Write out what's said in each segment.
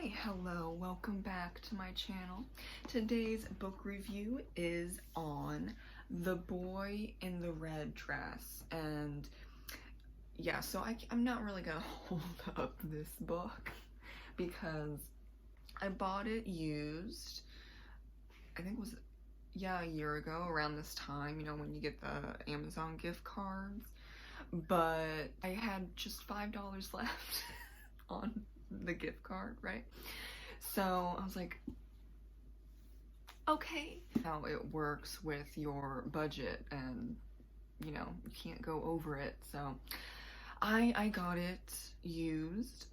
Hi, hello, welcome back to my channel. Today's book review is on The Boy in the Red Dress, and yeah, so I'm not really gonna hold up this book because I bought it used, I think it was, a year ago around this time, you know, when you get the Amazon gift cards, but I had just $5 left on the gift card, right? So I was like, okay, how it works with your budget, and you know, you can't go over it. So I got it used,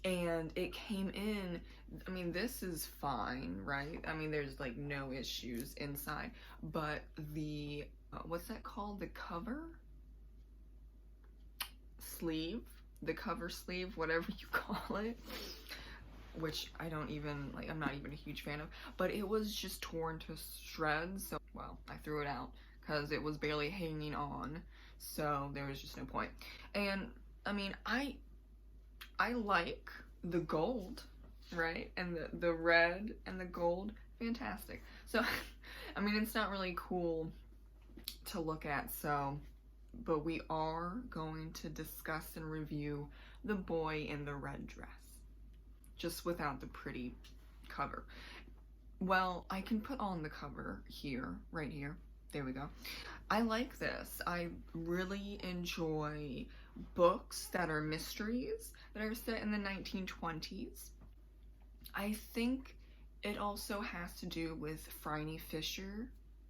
and it came in, I mean, this is fine, right? I mean, there's like no issues inside, but the what's that called, the cover sleeve, the cover sleeve, whatever you call it, which I don't even, like, I'm not even a huge fan of, but it was just torn to shreds, so, well, I threw it out because it was barely hanging on, so there was just no point. And, I mean, I like the gold, right, and the red and the gold, fantastic. So, I mean, it's not really cool to look at, so, but we are going to discuss and review The Boy in the Red Dress, just without the pretty cover. Well, I can put on the cover here, right here. There we go. I like this. I really enjoy books that are mysteries, that are set in the 1920s. I think it also has to do with Phryne Fisher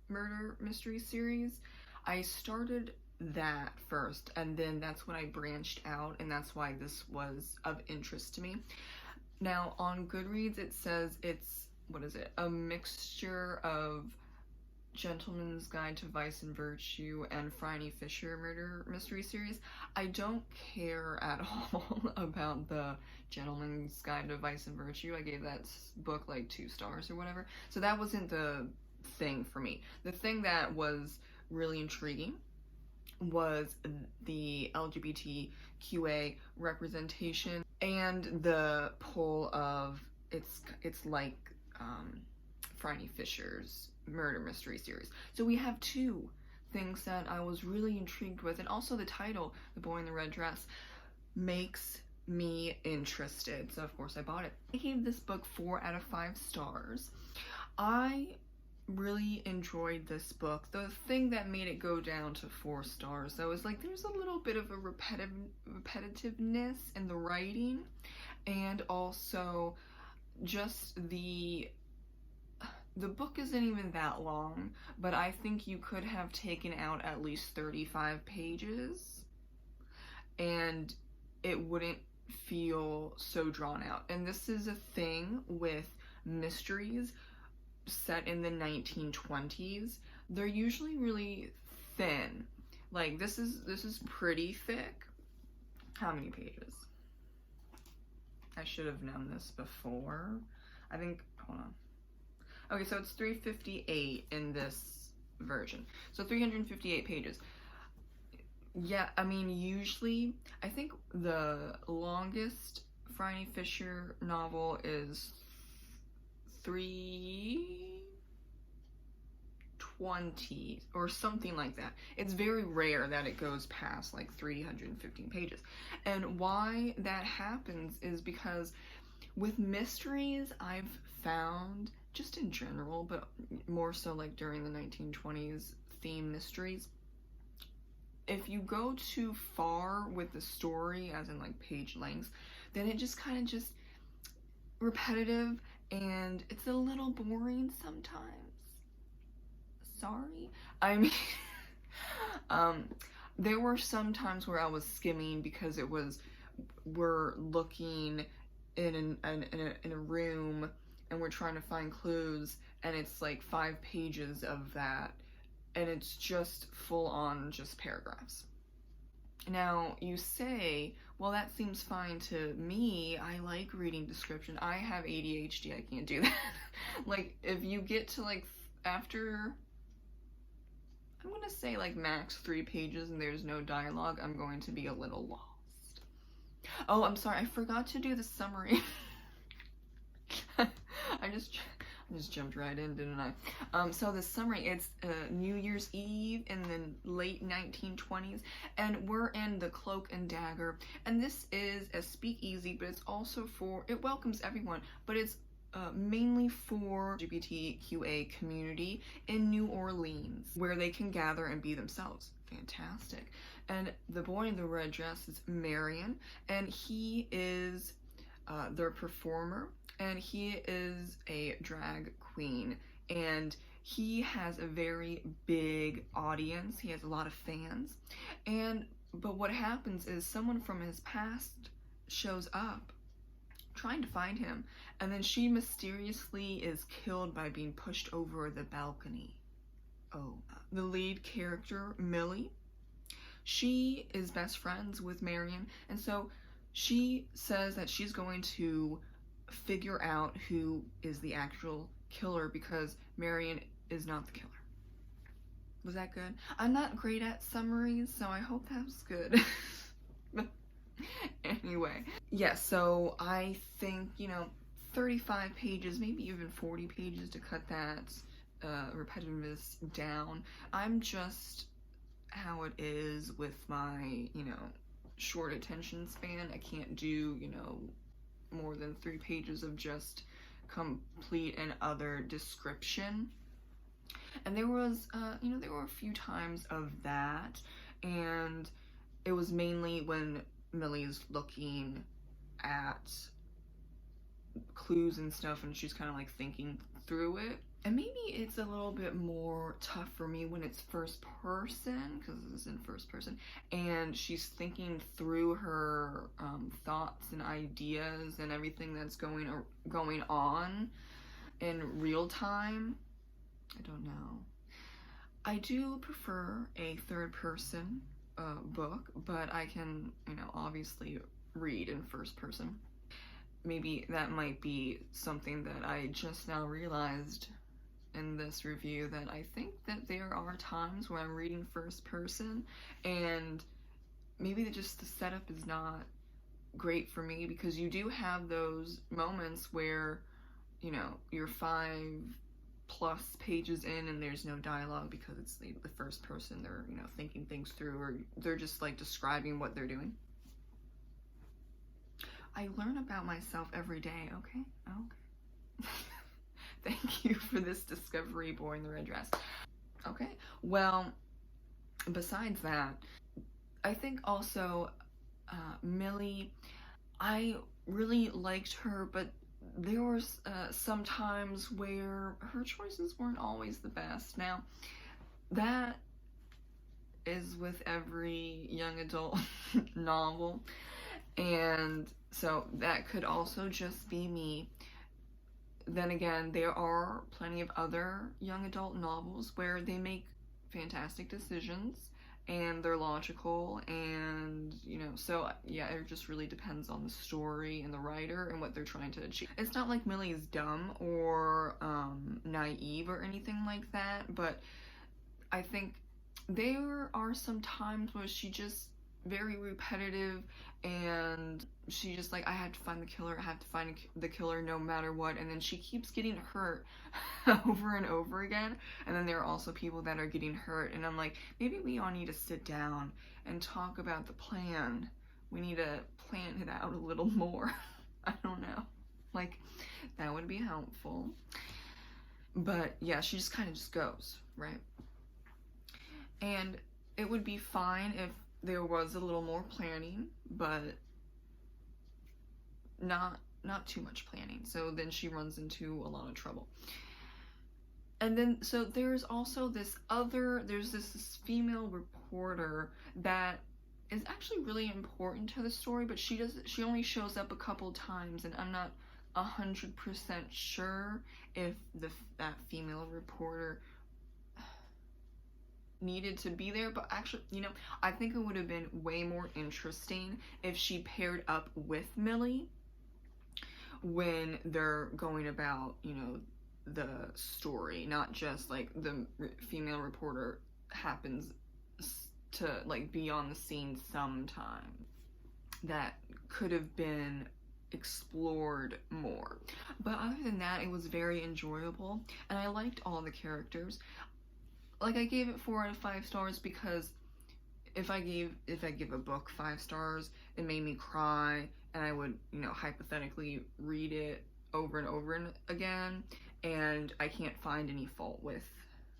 murder mystery series. I started that first, and then that's when I branched out, and that's why this was of interest to me. Now on Goodreads it says it's, what is it, a mixture of Gentleman's Guide to Vice and Virtue and Phryne Fisher murder mystery series. I don't care at all about the Gentleman's Guide to Vice and Virtue. I gave that book like 2 stars or whatever, so that wasn't the thing for me. The thing that was really intriguing was the LGBTQA representation and the pull of it's like Phryne Fisher's murder mystery series. So we have 2 things that I was really intrigued with, and also the title, The Boy in the Red Dress, makes me interested, so of course I bought it. I gave this book 4 out of 5 stars. I really enjoyed this book. The thing that made it go down to 4 stars though is like there's a little bit of a repetitiveness in the writing, and also just the book isn't even that long, but I think you could have taken out at least 35 pages and it wouldn't feel so drawn out. And this is a thing with mysteries set in the 1920s. They're usually really thin. Like this is pretty thick. How many pages? I should have known this before. I think, hold on. Okay, so it's 358 in this version. So 358 pages. Yeah, I mean, usually, I think the longest Phryne Fisher novel is 320 or something like that. It's very rare that it goes past like 315 pages. And why that happens is because with mysteries, I've found, just in general, but more so like during the 1920s theme mysteries, if you go too far with the story, as in like page lengths, then it just kind of just repetitive, and it's a little boring sometimes. Sorry. I mean, there were some times where I was skimming because it was, we're looking in a room and we're trying to find clues, and it's like 5 pages of that, and it's just full on just paragraphs. Now you say, well, that seems fine to me. I like reading description. I have ADHD. I can't do that. Like if you get to like after, I'm gonna say like max 3 pages and there's no dialogue, I'm going to be a little lost. Oh, I'm sorry, I forgot to do the summary. just jumped right in, didn't I? So the summary, it's New Year's Eve in the late 1920s, and we're in the Cloak and Dagger, and this is a speakeasy, but it's also it welcomes everyone, but it's mainly for LGBTQA community in New Orleans, where they can gather and be themselves. Fantastic. And the boy in the red dress is Marion, and he is their performer, and he is a drag queen, and he has a very big audience. He has a lot of fans, but what happens is someone from his past shows up trying to find him, and then she mysteriously is killed by being pushed over the balcony. Oh, the lead character, Millie, she is best friends with Marion, and so she says that she's going to figure out who is the actual killer, because Marion is not the killer. Was that good? I'm not great at summaries, so I hope that was good. Anyway, yeah, so I think, 35 pages, maybe even 40 pages to cut that repetitiveness down. I'm just how it is with my, short attention span. I can't do, more than 3 pages of just complete and utter description. And there was, there were a few times of that, and it was mainly when Millie's looking at clues and stuff, and she's kind of like thinking through it. And maybe it's a little bit more tough for me when it's first person, because this is in first person, and she's thinking through her thoughts and ideas and everything that's going on in real time. I don't know. I do prefer a third person book, but I can, obviously read in first person. Maybe that might be something that I just now realized in this review, that I think that there are times where I'm reading first person, and maybe just the setup is not great for me, because you do have those moments where, you're 5+ pages in and there's no dialogue because it's the first person. They're, thinking things through, or they're just like describing what they're doing. I learn about myself every day, okay? Thank you for this discovery, boy in the red dress. Okay, well, besides that, I think also Millie, I really liked her, but there was some times where her choices weren't always the best. Now, that is with every young adult novel, and so that could also just be me. Then again, there are plenty of other young adult novels where they make fantastic decisions and they're logical, and so yeah, it just really depends on the story and the writer and what they're trying to achieve. It's not like Millie is dumb or naive or anything like that, but I think there are some times where she just very repetitive, and she just like, I have to find the killer, I have to find the killer no matter what, and then she keeps getting hurt over and over again. And then there are also people that are getting hurt, and I'm like, maybe we all need to sit down and talk about the plan. We need to plan it out a little more. I don't know, like, that would be helpful. But yeah, she just kind of just goes, right? And it would be fine if there was a little more planning, but not too much planning. So then she runs into a lot of trouble. And then, so there's also this female reporter that is actually really important to the story, but she only shows up a couple times, and I'm not 100% sure if that female reporter needed to be there. But actually, I think it would have been way more interesting if she paired up with Millie when they're going about, the story, not just like the female reporter happens to like be on the scene sometime. That could have been explored more. But other than that, it was very enjoyable, and I liked all the characters. Like, I gave it 4 out of 5 stars because if I give a book 5 stars, it made me cry, and I would, you know, hypothetically read it over and over again, and I can't find any fault with,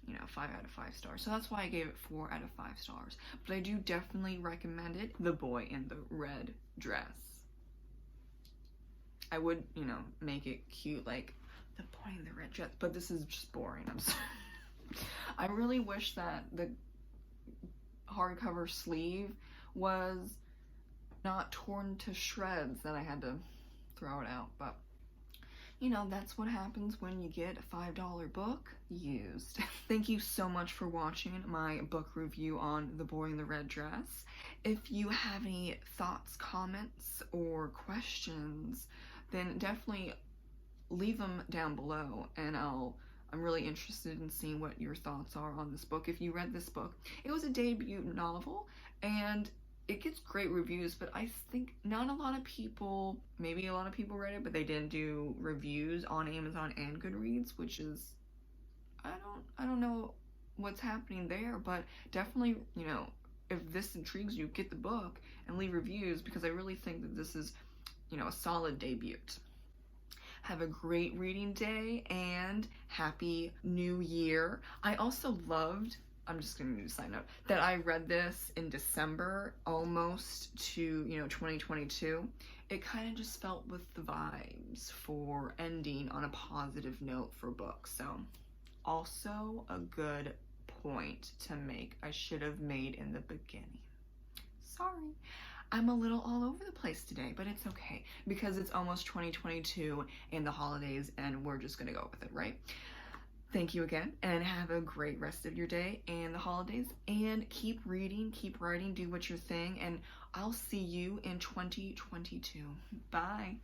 you know, 5 out of 5 stars. So that's why I gave it 4 out of 5 stars. But I do definitely recommend it. The Boy in the Red Dress. I would, you know, make it cute, like The Boy in the Red Dress, but this is just boring. I'm sorry. I really wish that the hardcover sleeve was not torn to shreds, that I had to throw it out, but you know, that's what happens when you get a $5 book used. Thank you so much for watching my book review on The Boy in the Red Dress. If you have any thoughts, comments, or questions, then definitely leave them down below, and I'm really interested in seeing what your thoughts are on this book. If you read this book, it was a debut novel, and it gets great reviews, but I think not a lot of people, maybe a lot of people read it, but they didn't do reviews on Amazon and Goodreads, which is, I don't know what's happening there, but definitely, you know, if this intrigues you, get the book and leave reviews, because I really think that this is, you know, a solid debut. Have a great reading day and Happy New Year. I also loved, I'm just gonna do a side note, that I read this in December, almost to, you know, 2022. It kind of just felt with the vibes for ending on a positive note for books. So also a good point to make. I should have made in the beginning. Sorry. I'm a little all over the place today, but it's okay because it's almost 2022 and the holidays, and we're just gonna go with it, right? Thank you again, and have a great rest of your day and the holidays, and keep reading, keep writing, do what your thing, and I'll see you in 2022. Bye.